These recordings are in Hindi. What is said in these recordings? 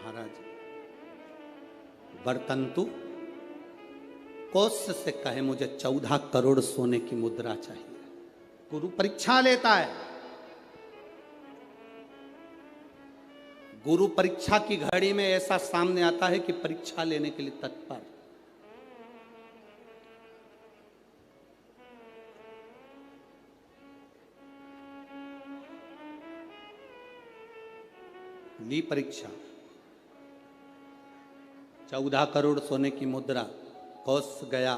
महाराज वर्तंतु कौत्स से कहे मुझे 14 करोड़ सोने की मुद्रा चाहिए। गुरु परीक्षा लेता है। गुरु परीक्षा की घड़ी में ऐसा सामने आता है कि परीक्षा लेने के लिए तत्पर। ली परीक्षा, 14 करोड़ सोने की मुद्रा। कौत्स गया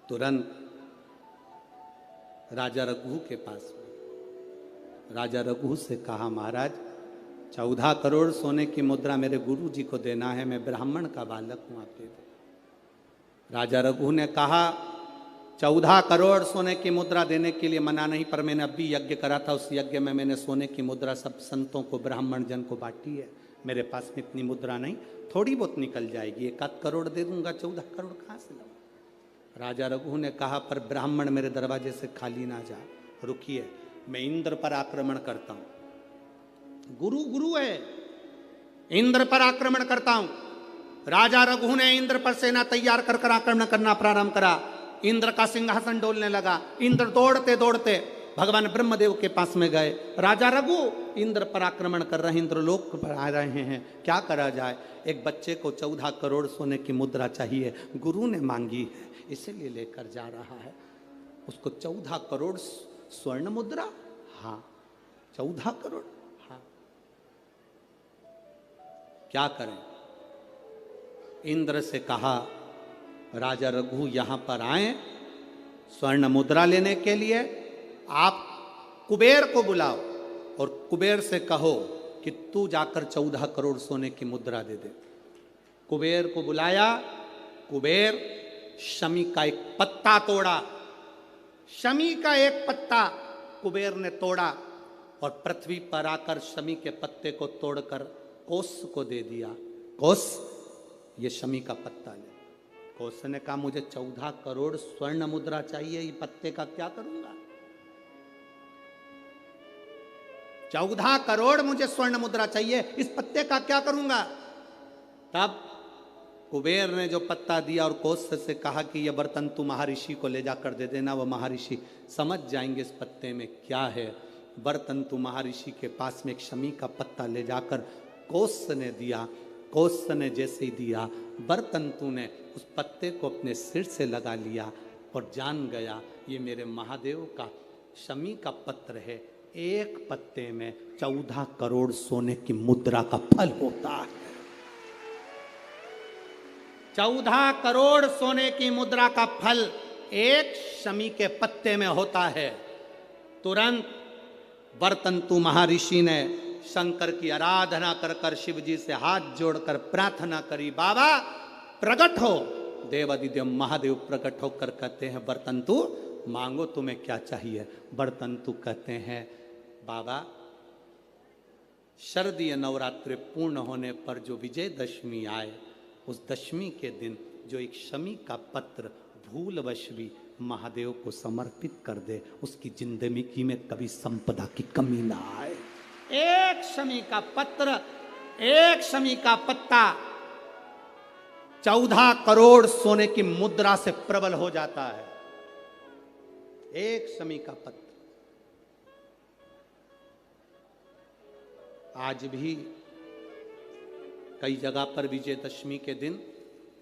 तुरंत राजा रघु के पास। राजा रघु से कहा महाराज 14 करोड़ सोने की मुद्रा मेरे गुरु जी को देना है, मैं ब्राह्मण का बालक हूं, आप दे दो। राजा रघु ने कहा 14 करोड़ सोने की मुद्रा देने के लिए मना नहीं, पर मैंने अभी यज्ञ करा था, उस यज्ञ में मैंने सोने की मुद्रा सब संतों को ब्राह्मण जन को बांटी है। मेरे पास में इतनी मुद्रा नहीं, थोड़ी बहुत निकल जाएगी, 1 करोड़ दे दूंगा, 14 करोड़ कहाँ से लाऊं। राजा रघु ने कहा पर ब्राह्मण मेरे दरवाजे से खाली ना जा, रुकिए मैं इंद्र पर आक्रमण करता हूं। गुरु गुरु है, इंद्र पर आक्रमण करता हूं। राजा रघु ने इंद्र पर सेना तैयार कर आक्रमण करना प्रारंभ करा। इंद्र का सिंहासन डोलने लगा। इंद्र दौड़ते दौड़ते भगवान ब्रह्मदेव के पास में गए। राजा रघु इंद्र पर आक्रमण कर रहे हैं, इंद्रलोक पर आ रहे हैं, क्या करा जाए। एक बच्चे को 14 करोड़ सोने की मुद्रा चाहिए, गुरु ने मांगी है इसीलिए लेकर जा रहा है। उसको 14 करोड़ स्वर्ण मुद्रा, हाँ 14 करोड़, हाँ क्या करें। इंद्र से कहा राजा रघु यहां पर आए स्वर्ण मुद्रा लेने के लिए, आप कुबेर को बुलाओ और कुबेर से कहो कि तू जाकर 14 करोड़ सोने की मुद्रा दे दे। कुबेर को बुलाया। कुबेर शमी का एक पत्ता तोड़ा। शमी का एक पत्ता कुबेर ने तोड़ा और पृथ्वी पर आकर शमी के पत्ते को तोड़कर कोस को दे दिया। कोस ये शमी का पत्ता ले। कोस ने कहा मुझे 14 करोड़ स्वर्ण मुद्रा चाहिए, ये पत्ते का क्या करूंगा। 14 करोड़ मुझे स्वर्ण मुद्रा चाहिए, इस पत्ते का क्या करूंगा। तब कुबेर ने जो पत्ता दिया और कोस से कहा कि यह बर्तन तू महर्षि को ले जाकर दे देना, वह महर्षि समझ जाएंगे इस पत्ते में क्या है। बर्तन तू महर्षि के पास में एक शमी का पत्ता ले जाकर कोस ने दिया। कोस ने जैसे ही दिया, बर्तंतु ने उस पत्ते को अपने सिर से लगा लिया और जान गया ये मेरे महादेव का शमी का पत्र है। एक पत्ते में 14 करोड़ सोने की मुद्रा का फल होता है। 14 करोड़ सोने की मुद्रा का फल एक शमी के पत्ते में होता है। तुरंत बर्तंतु महर्षि ने शंकर की आराधना कर कर शिव जी से हाथ जोड़कर प्रार्थना करी, बाबा प्रकट हो। देवादिदेव महादेव प्रकट होकर कहते हैं बर्तंतु मांगो तुम्हें क्या चाहिए। बर्तंतु कहते हैं बाबा शरदीय नवरात्रि पूर्ण होने पर जो विजयदशमी आए, उस दशमी के दिन जो एक शमी का पत्र भूलवश भी महादेव को समर्पित कर दे, उसकी जिंदगी में कभी संपदा की कमी ना आए। एक शमी का पत्र, एक शमी का पत्ता 14 करोड़ सोने की मुद्रा से प्रबल हो जाता है। एक शमी का पत्र। आज भी कई जगह पर विजयदशमी के दिन,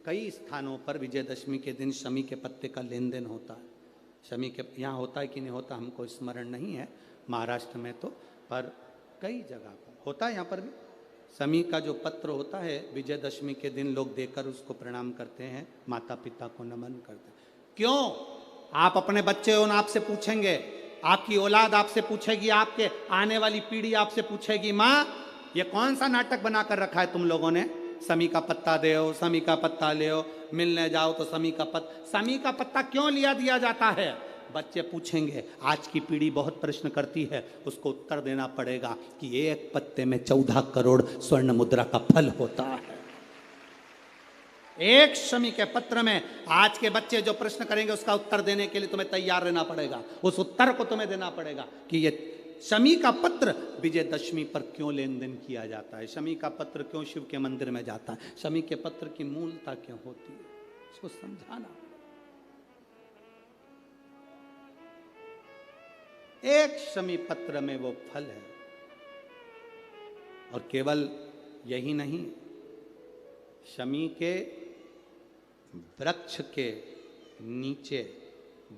कई स्थानों पर विजयदशमी के दिन शमी के पत्ते का लेन देन होता है। शमी के यहाँ होता है कि नहीं होता हमको स्मरण नहीं है, महाराष्ट्र में तो, पर कई जगह पर होता है। यहाँ पर भी शमी का जो पत्र होता है विजयदशमी के दिन लोग देकर उसको प्रणाम करते हैं, माता पिता को नमन करते हैं। क्यों? आप अपने बच्चे हो, आपसे पूछेंगे, आपकी औलाद आपसे पूछेगी, आपके आने वाली पीढ़ी आपसे पूछेगी, माँ ये कौन सा नाटक बनाकर रखा है तुम लोगों ने, शमी का पत्ता दे, शमी का पत्ता ले, मिलने जाओ तो शमी का पत्ता क्यों लिया दिया जाता है। बच्चे पूछेंगे। आज की पीढ़ी बहुत प्रश्न करती है, उसको उत्तर देना पड़ेगा कि एक पत्ते में 14 करोड़ स्वर्ण मुद्रा का फल होता है। एक शमी के पत्र में आज के बच्चे जो प्रश्न करेंगे उसका उत्तर देने के लिए तुम्हें तैयार रहना पड़ेगा। उस उत्तर को तुम्हें देना पड़ेगा कि ये शमी का पत्र विजयदशमी पर क्यों लेन देन किया जाता है, शमी का पत्र क्यों शिव के मंदिर में जाता है, शमी के पत्र की मूलता क्यों होती है, इसको समझाना। एक शमी पत्र में वो फल है। और केवल यही नहीं, शमी के वृक्ष के नीचे,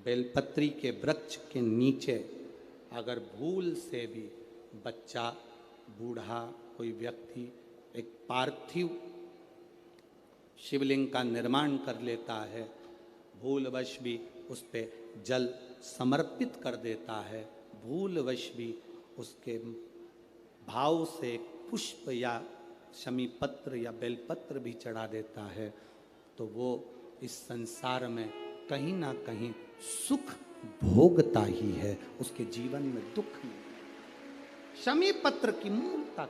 बेलपत्री के वृक्ष के नीचे अगर भूल से भी बच्चा, बूढ़ा, कोई व्यक्ति एक पार्थिव शिवलिंग का निर्माण कर लेता है, भूलवश भी उस पे जल समर्पित कर देता है, भूलवश भी उसके भाव से पुष्प या शमी पत्र या बेलपत्र भी चढ़ा देता है, तो वो इस संसार में कहीं ना कहीं सुख भोगता ही है, उसके जीवन में दुख नहीं। शमी पत्र की मूलता